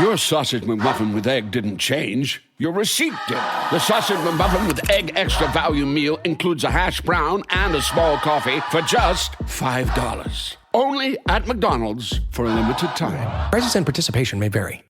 Your sausage McMuffin with egg didn't change. Your receipt did. The sausage McMuffin with egg extra value meal includes a hash brown and a small coffee for just $5. Only at McDonald's for a limited time. Prices and participation may vary.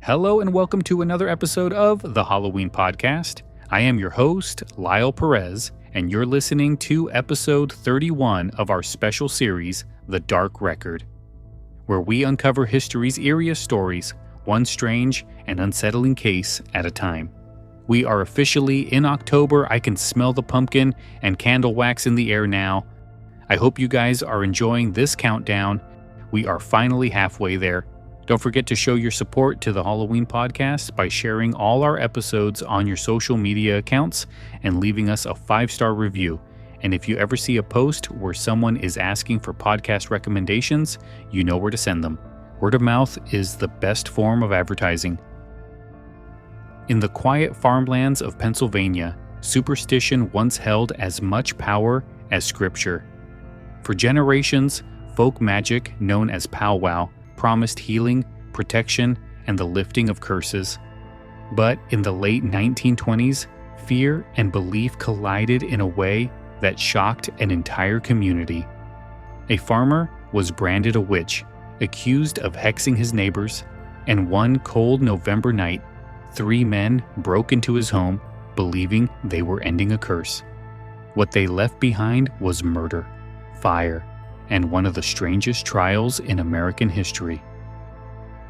Hello and welcome to another episode of the Halloween Podcast. I am your host, Lyle Perez, and you're listening to episode 31 of our special series, The Dark Record, where we uncover history's eeriest stories, one strange and unsettling case at a time. We are officially in October. I can smell the pumpkin and candle wax in the air now. I hope you guys are enjoying this countdown. We are finally halfway there. Don't forget to show your support to the Halloween Podcast by sharing all our episodes on your social media accounts and leaving us a 5-star review. And if you ever see a post where someone is asking for podcast recommendations, you know where to send them. Word of mouth is the best form of advertising. In the quiet farmlands of Pennsylvania, superstition once held as much power as scripture. For generations, folk magic, known as powwow, promised healing, protection, and the lifting of curses. But in the late 1920s, fear and belief collided in a way that shocked an entire community. A farmer was branded a witch, accused of hexing his neighbors, and one cold November night, 3 men broke into his home, believing they were ending a curse. What they left behind was murder, fire, and one of the strangest trials in American history.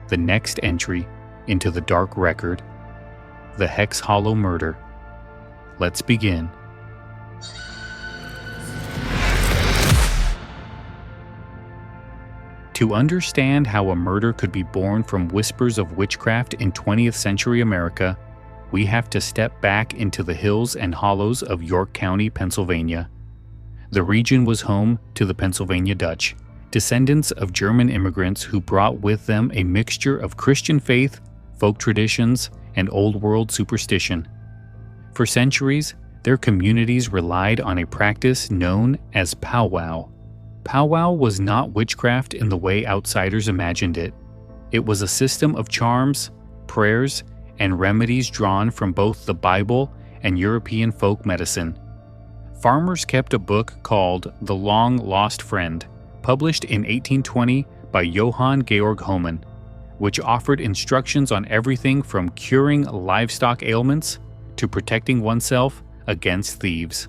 The next entry into the dark record, the Hex Hollow Murder. Let's begin. To understand how a murder could be born from whispers of witchcraft in 20th century America, we have to step back into the hills and hollows of York County, Pennsylvania. The region was home to the Pennsylvania Dutch, descendants of German immigrants who brought with them a mixture of Christian faith, folk traditions, and old world superstition. For centuries, their communities relied on a practice known as powwow. Powwow was not witchcraft in the way outsiders imagined it. It was a system of charms, prayers, and remedies drawn from both the Bible and European folk medicine. Farmers kept a book called The Long Lost Friend, published in 1820 by Johann Georg Hohmann, which offered instructions on everything from curing livestock ailments to protecting oneself against thieves.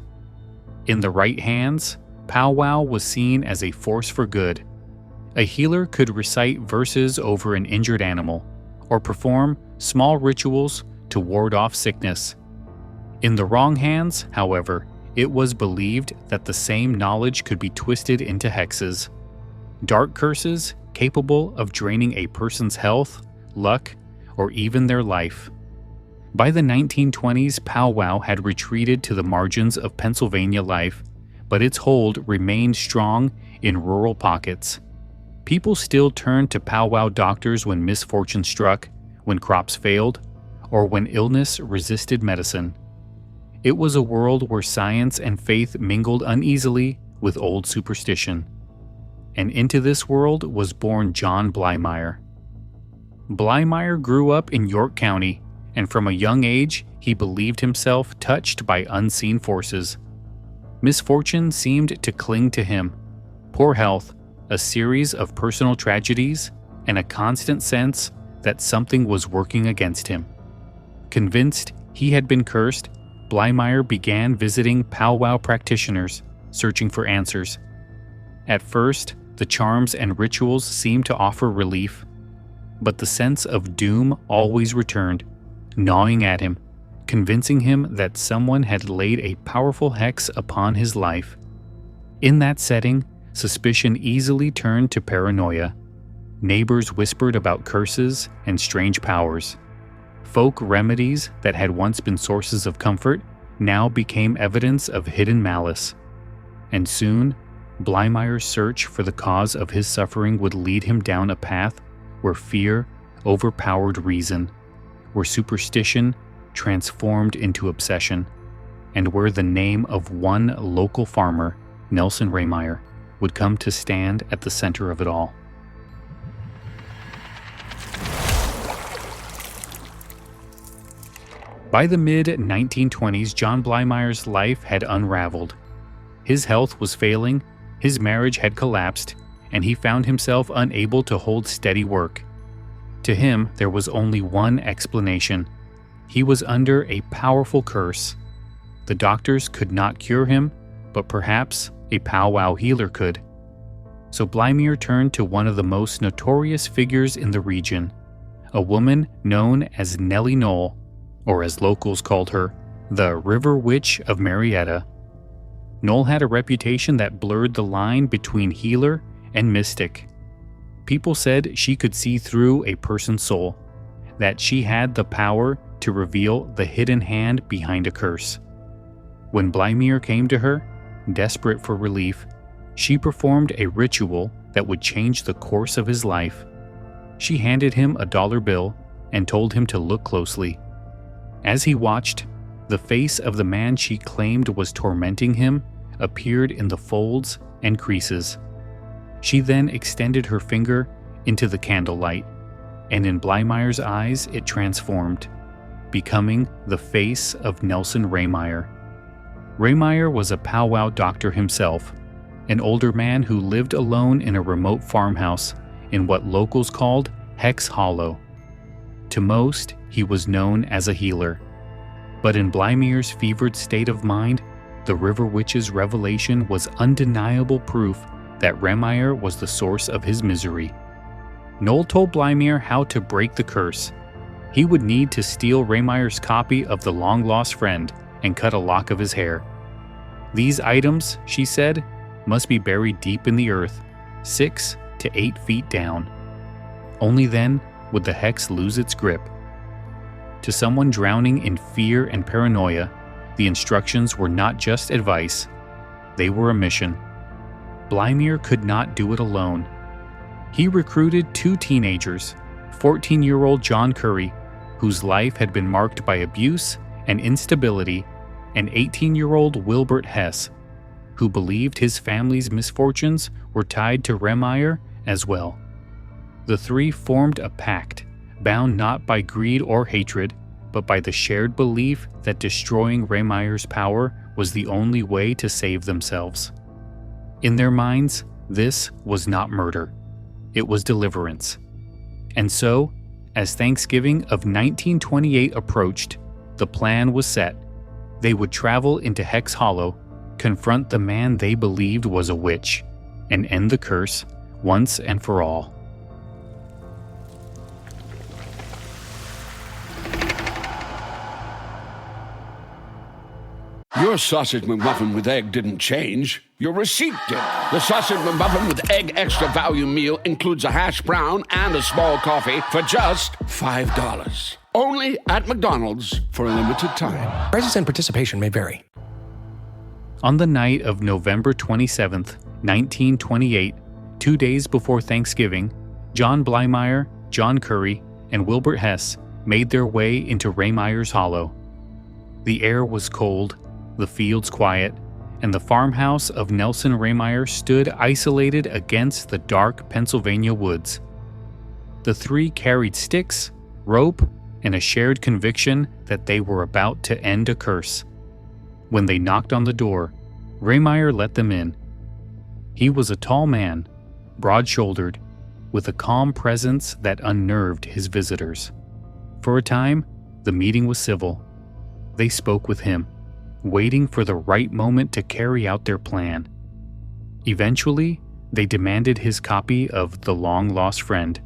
In the right hands, powwow was seen as a force for good. A healer could recite verses over an injured animal, or perform small rituals to ward off sickness. In the wrong hands, however, it was believed that the same knowledge could be twisted into hexes, dark curses capable of draining a person's health, luck, or even their life. By the 1920s, powwow had retreated to the margins of Pennsylvania life, but its hold remained strong in rural pockets. People still turned to powwow doctors when misfortune struck, when crops failed, or when illness resisted medicine. It was a world where science and faith mingled uneasily with old superstition. And into this world was born John Blymeyer. Blymeyer grew up in York County, and from a young age, he believed himself touched by unseen forces. Misfortune seemed to cling to him. Poor health, a series of personal tragedies, and a constant sense that something was working against him. Convinced he had been cursed, Blymeyer began visiting powwow practitioners, searching for answers. At first, the charms and rituals seemed to offer relief, but the sense of doom always returned, gnawing at him, convincing him that someone had laid a powerful hex upon his life. In that setting, suspicion easily turned to paranoia. Neighbors whispered about curses and strange powers. Folk remedies that had once been sources of comfort now became evidence of hidden malice. And soon, Bleymeyer's search for the cause of his suffering would lead him down a path where fear overpowered reason, where superstition transformed into obsession, and where the name of one local farmer, Nelson Rehmeyer, would come to stand at the center of it all. By the mid-1920s, John Bleymeyer's life had unraveled. His health was failing, his marriage had collapsed, and he found himself unable to hold steady work. To him, there was only one explanation. He was under a powerful curse. The doctors could not cure him, but perhaps a powwow healer could. So Bleimeyer turned to one of the most notorious figures in the region, a woman known as Nellie Knoll, or as locals called her, the River Witch of Marietta. Knoll had a reputation that blurred the line between healer and mystic. People said she could see through a person's soul, that she had the power to reveal the hidden hand behind a curse. When Bleimeyer came to her, desperate for relief, she performed a ritual that would change the course of his life. She handed him a dollar bill and told him to look closely. As he watched, the face of the man she claimed was tormenting him appeared in the folds and creases. She then extended her finger into the candlelight, and in Bleymeyer's eyes it transformed, becoming the face of Nelson Rehmeyer. Rehmeyer was a powwow doctor himself, an older man who lived alone in a remote farmhouse in what locals called Hex Hollow. To most, he was known as a healer. But in Bleymeyer's fevered state of mind, the River Witch's revelation was undeniable proof that Rehmeyer was the source of his misery. Knoll told Bleimeyer how to break the curse. He would need to steal Rehmeyer's copy of The Long-Lost Friend and cut a lock of his hair. These items, she said, must be buried deep in the earth, 6 to 8 feet down. Only then would the hex lose its grip. To someone drowning in fear and paranoia, the instructions were not just advice, they were a mission. Bleimeyer could not do it alone. He recruited 2 teenagers, 14-year-old John Curry, whose life had been marked by abuse and instability, and 18-year-old Wilbert Hess, who believed his family's misfortunes were tied to Rehmeyer as well. The 3 formed a pact, bound not by greed or hatred, but by the shared belief that destroying Rehmeyer's power was the only way to save themselves. In their minds, this was not murder. It was deliverance. And so, as Thanksgiving of 1928 approached, the plan was set. They would travel into Hex Hollow, confront the man they believed was a witch, and end the curse once and for all. Your sausage McMuffin with egg didn't change. Your receipt did. The sausage McMuffin with egg extra value meal includes a hash brown and a small coffee for just $5. Only at McDonald's for a limited time. Prices and participation may vary. On the night of November 27th, 1928, 2 days before Thanksgiving, John Bleimeyer, John Curry, and Wilbert Hess made their way into Rehmeyer's Hollow. The air was cold, the fields quiet, and the farmhouse of Nelson Rehmeyer stood isolated against the dark Pennsylvania woods. The 3 carried sticks, rope, and a shared conviction that they were about to end a curse. When they knocked on the door, Rehmeyer let them in. He was a tall man, broad-shouldered, with a calm presence that unnerved his visitors. For a time, the meeting was civil. They spoke with him, waiting for the right moment to carry out their plan. Eventually, they demanded his copy of The Long-Lost Friend,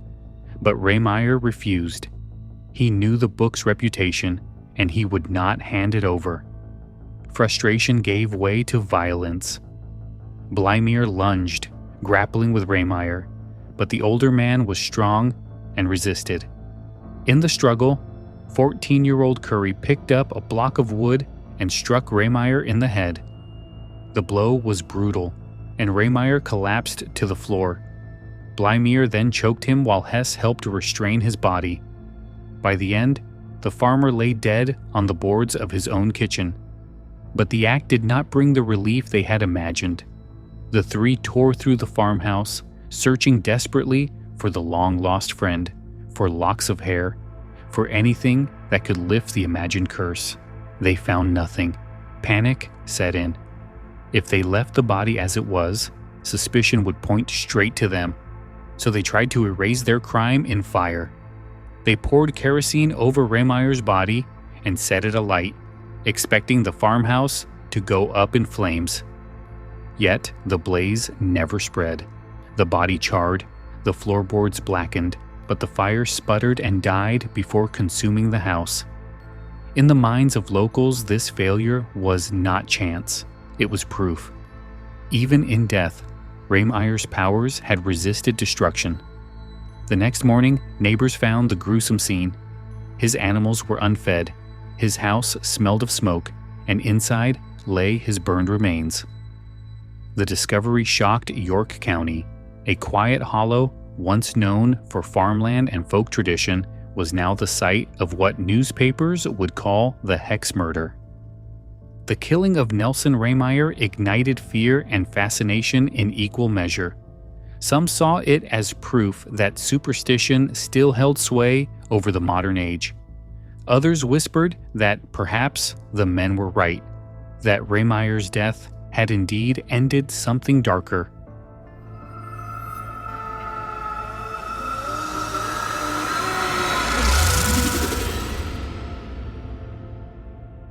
but Rehmeyer refused. He knew the book's reputation, and he would not hand it over. Frustration gave way to violence. Blymeyer lunged, grappling with Rehmeyer, but the older man was strong and resisted. In the struggle, 14-year-old Curry picked up a block of wood and struck Rehmeyer in the head. The blow was brutal, and Rehmeyer collapsed to the floor. Blymeyer then choked him while Hess helped restrain his body. By the end, the farmer lay dead on the boards of his own kitchen. But the act did not bring the relief they had imagined. The three tore through the farmhouse, searching desperately for the long-lost friend, for locks of hair, for anything that could lift the imagined curse. They found nothing. Panic set in. If they left the body as it was, suspicion would point straight to them. So they tried to erase their crime in fire. They poured kerosene over Rehmeyer's body and set it alight, expecting the farmhouse to go up in flames. Yet the blaze never spread. The body charred, the floorboards blackened, but the fire sputtered and died before consuming the house. In the minds of locals, this failure was not chance. It was proof. Even in death, Rehmeyer's powers had resisted destruction. The next morning, neighbors found the gruesome scene. His animals were unfed, his house smelled of smoke, and inside lay his burned remains. The discovery shocked York County. A quiet hollow, once known for farmland and folk tradition, was now the site of what newspapers would call the Hex Murder. The killing of Nelson Rehmeyer ignited fear and fascination in equal measure. Some saw it as proof that superstition still held sway over the modern age. Others whispered that perhaps the men were right, that Rehmeyer's death had indeed ended something darker.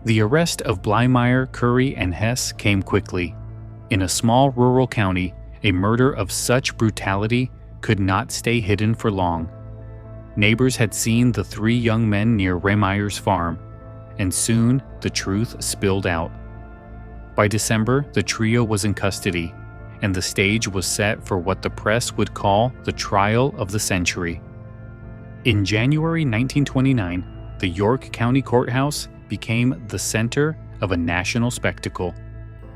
The arrest of Blymeyer, Curry, and Hess came quickly. In a small rural county, a murder of such brutality could not stay hidden for long. Neighbors had seen the three young men near Rehmeyer's farm, and soon the truth spilled out. By December, the trio was in custody, and the stage was set for what the press would call the trial of the century. In January 1929, the York County Courthouse became the center of a national spectacle.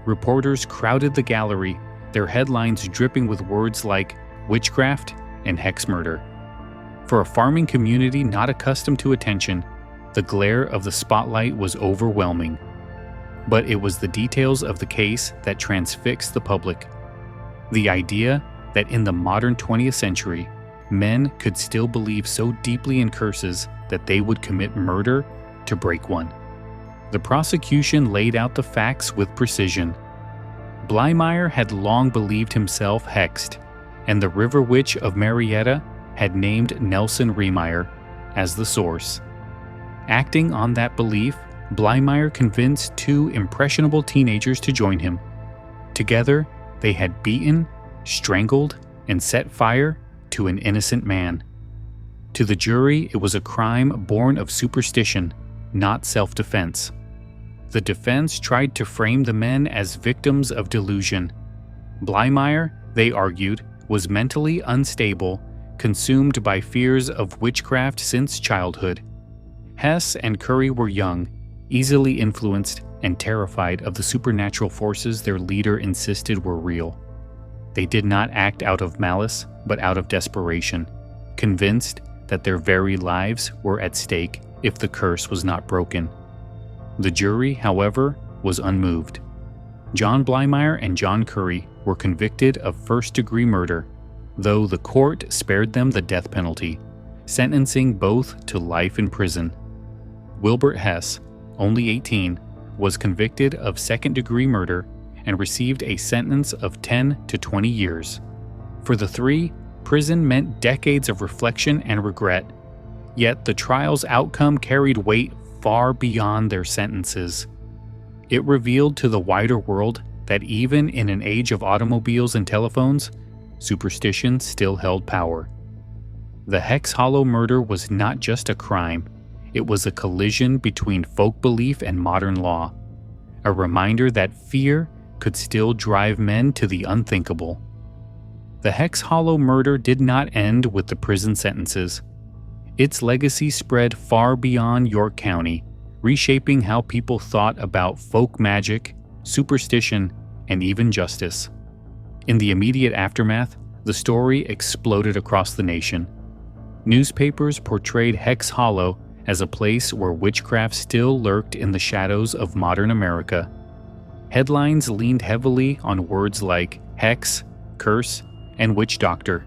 Reporters crowded the gallery, their headlines dripping with words like Witchcraft and Hex Murder. For a farming community not accustomed to attention, the glare of the spotlight was overwhelming. But it was the details of the case that transfixed the public. The idea that in the modern 20th century, men could still believe so deeply in curses that they would commit murder to break one. The prosecution laid out the facts with precision. Blymeyer had long believed himself hexed, and the River Witch of Marietta had named Nelson Rehmeyer as the source. Acting on that belief, Blymeyer convinced two impressionable teenagers to join him. Together, they had beaten, strangled, and set fire to an innocent man. To the jury, it was a crime born of superstition, not self-defense. The defense tried to frame the men as victims of delusion. Blymeyer, they argued, was mentally unstable, consumed by fears of witchcraft since childhood. Hess and Curry were young, easily influenced, and terrified of the supernatural forces their leader insisted were real. They did not act out of malice, but out of desperation, convinced that their very lives were at stake if the curse was not broken. The jury, however, was unmoved. John Blymeyer and John Curry were convicted of first-degree murder, though the court spared them the death penalty, sentencing both to life in prison. Wilbert Hess, only 18, was convicted of second-degree murder and received a sentence of 10 to 20 years. For the three, prison meant decades of reflection and regret, yet the trial's outcome carried weight far beyond their sentences. It revealed to the wider world that even in an age of automobiles and telephones, superstition still held power. The Hex Hollow Murder was not just a crime, it was a collision between folk belief and modern law, a reminder that fear could still drive men to the unthinkable. The Hex Hollow murder did not end with the prison sentences. Its legacy spread far beyond York County, reshaping how people thought about folk magic, superstition, and even justice. In the immediate aftermath, the story exploded across the nation. Newspapers portrayed Hex Hollow as a place where witchcraft still lurked in the shadows of modern America. Headlines leaned heavily on words like hex, curse, and witch doctor.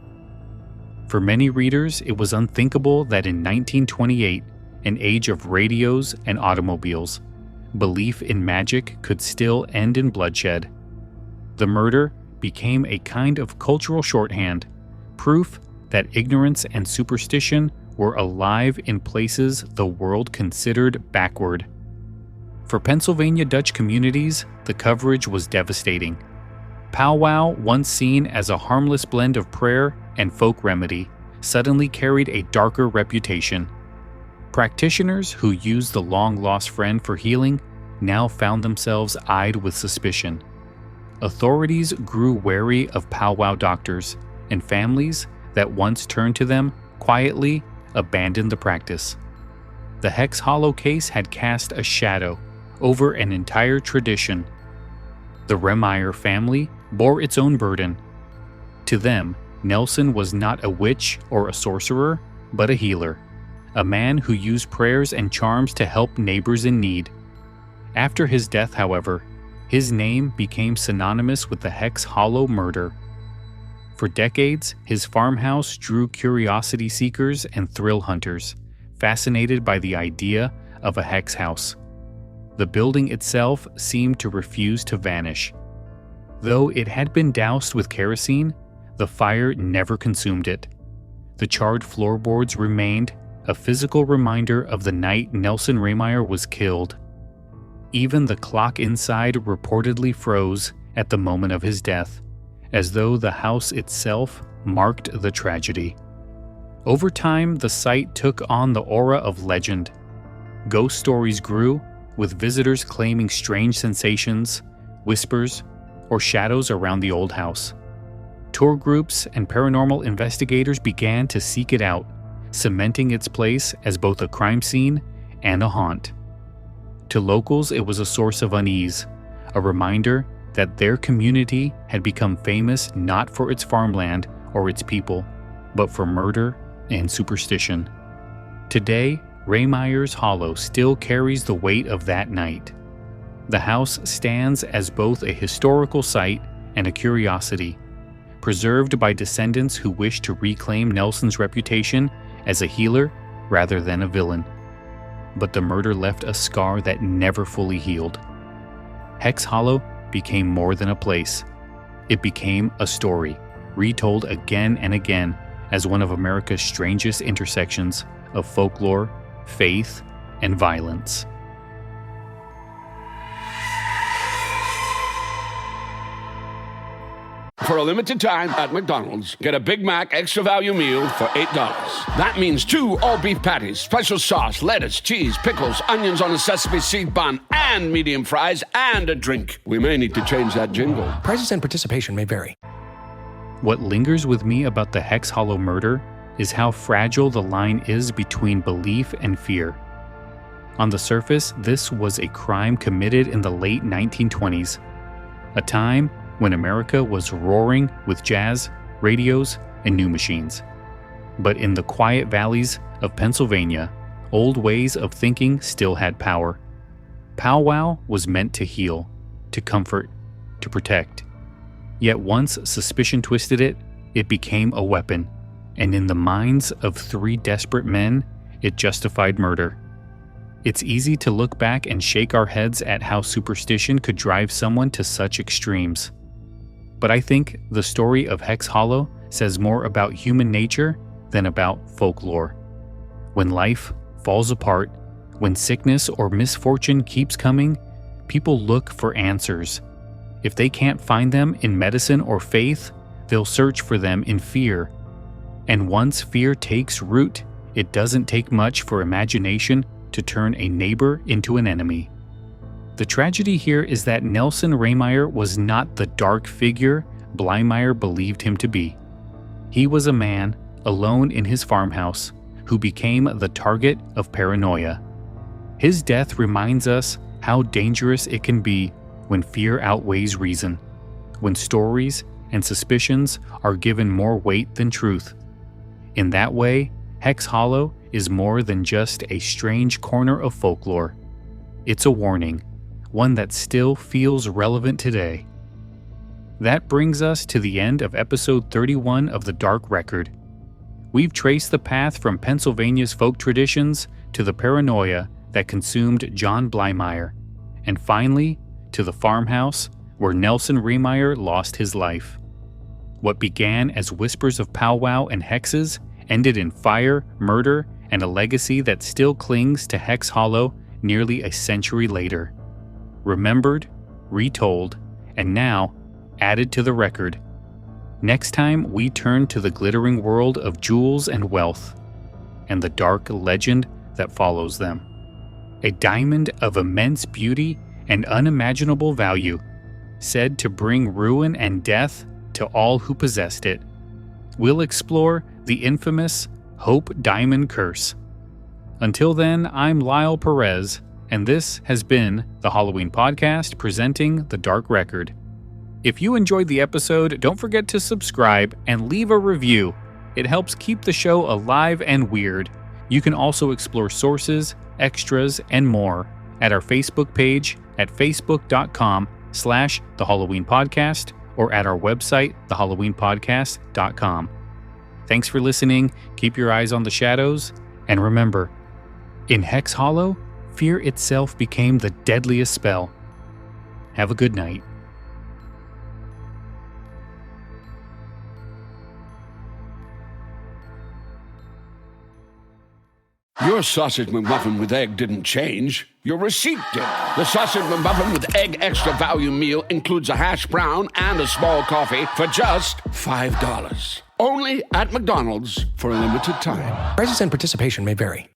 For many readers, it was unthinkable that in 1928, an age of radios and automobiles, belief in magic could still end in bloodshed. The murder became a kind of cultural shorthand, proof that ignorance and superstition were alive in places the world considered backward. For Pennsylvania Dutch communities, the coverage was devastating. Powwow, once seen as a harmless blend of prayer and folk remedy, suddenly carried a darker reputation. Practitioners who used the long-lost friend for healing now found themselves eyed with suspicion. Authorities grew wary of powwow doctors, and families that once turned to them quietly abandoned the practice. The Hex Hollow case had cast a shadow over an entire tradition. The Rehmeyer family bore its own burden. To them, Nelson was not a witch or a sorcerer, but a healer, a man who used prayers and charms to help neighbors in need. After his death, however, his name became synonymous with the Hex Hollow murder. For decades, his farmhouse drew curiosity seekers and thrill hunters, fascinated by the idea of a hex house. The building itself seemed to refuse to vanish. Though it had been doused with kerosene, the fire never consumed it. The charred floorboards remained, a physical reminder of the night Nelson Rehmeyer was killed. Even the clock inside reportedly froze at the moment of his death, as though the house itself marked the tragedy. Over time, the site took on the aura of legend. Ghost stories grew, with visitors claiming strange sensations, whispers, or shadows around the old house. Tour groups and paranormal investigators began to seek it out, cementing its place as both a crime scene and a haunt. To locals, it was a source of unease, a reminder that their community had become famous not for its farmland or its people, but for murder and superstition. Today, Rehmeyer's Hollow still carries the weight of that night. The house stands as both a historical site and a curiosity, preserved by descendants who wish to reclaim Nelson's reputation as a healer rather than a villain. But the murder left a scar that never fully healed. Hex Hollow became more than a place. It became a story, retold again and again as one of America's strangest intersections of folklore, faith, and violence. For a limited time at McDonald's, get a Big Mac extra value meal for $8. That means 2 all-beef patties, special sauce, lettuce, cheese, pickles, onions on a sesame seed bun, and medium fries, and a drink. We may need to change that jingle. Prices and participation may vary. What lingers with me about the Hex Hollow murder is how fragile the line is between belief and fear. On the surface, this was a crime committed in the late 1920s, a time when America was roaring with jazz, radios, and new machines. But in the quiet valleys of Pennsylvania, old ways of thinking still had power. Powwow was meant to heal, to comfort, to protect. Yet once suspicion twisted it, it became a weapon, and in the minds of 3 desperate men, it justified murder. It's easy to look back and shake our heads at how superstition could drive someone to such extremes. But I think the story of Hex Hollow says more about human nature than about folklore. When life falls apart, when sickness or misfortune keeps coming, people look for answers. If they can't find them in medicine or faith, they'll search for them in fear. And once fear takes root, It doesn't take much for imagination to turn a neighbor into an enemy. The tragedy here is that Nelson Rehmeyer was not the dark figure Blymeyer believed him to be. He was a man, alone in his farmhouse, who became the target of paranoia. His death reminds us how dangerous it can be when fear outweighs reason, when stories and suspicions are given more weight than truth. In that way, Hex Hollow is more than just a strange corner of folklore. It's a warning, one that still feels relevant today. That brings us to the end of episode 31 of The Dark Record. We've traced the path from Pennsylvania's folk traditions to the paranoia that consumed John Blymeyer, and finally to the farmhouse where Nelson Rehmeyer lost his life. What began as whispers of powwow and hexes ended in fire, murder, and a legacy that still clings to Hex Hollow nearly a century later. Remembered, retold, and now added to the record. Next time, we turn to the glittering world of jewels and wealth, and the dark legend that follows them. A diamond of immense beauty and unimaginable value, said to bring ruin and death to all who possessed it. We'll explore the infamous Hope Diamond Curse. Until then, I'm Lyle Perez, and this has been the Halloween Podcast presenting The Dark Record. If you enjoyed the episode, don't forget to subscribe and leave a review. It helps keep the show alive and weird. You can also explore sources, extras, and more at our Facebook page at facebook.com/The Halloween Podcast or at our website, thehalloweenpodcast.com. Thanks for listening, keep your eyes on the shadows, and remember, in Hex Hollow, fear itself became the deadliest spell. Have a good night. Your sausage McMuffin with egg didn't change. Your receipt did. The sausage McMuffin with egg extra value meal includes a hash brown and a small coffee for just $5. Only at McDonald's for a limited time. Prices and participation may vary.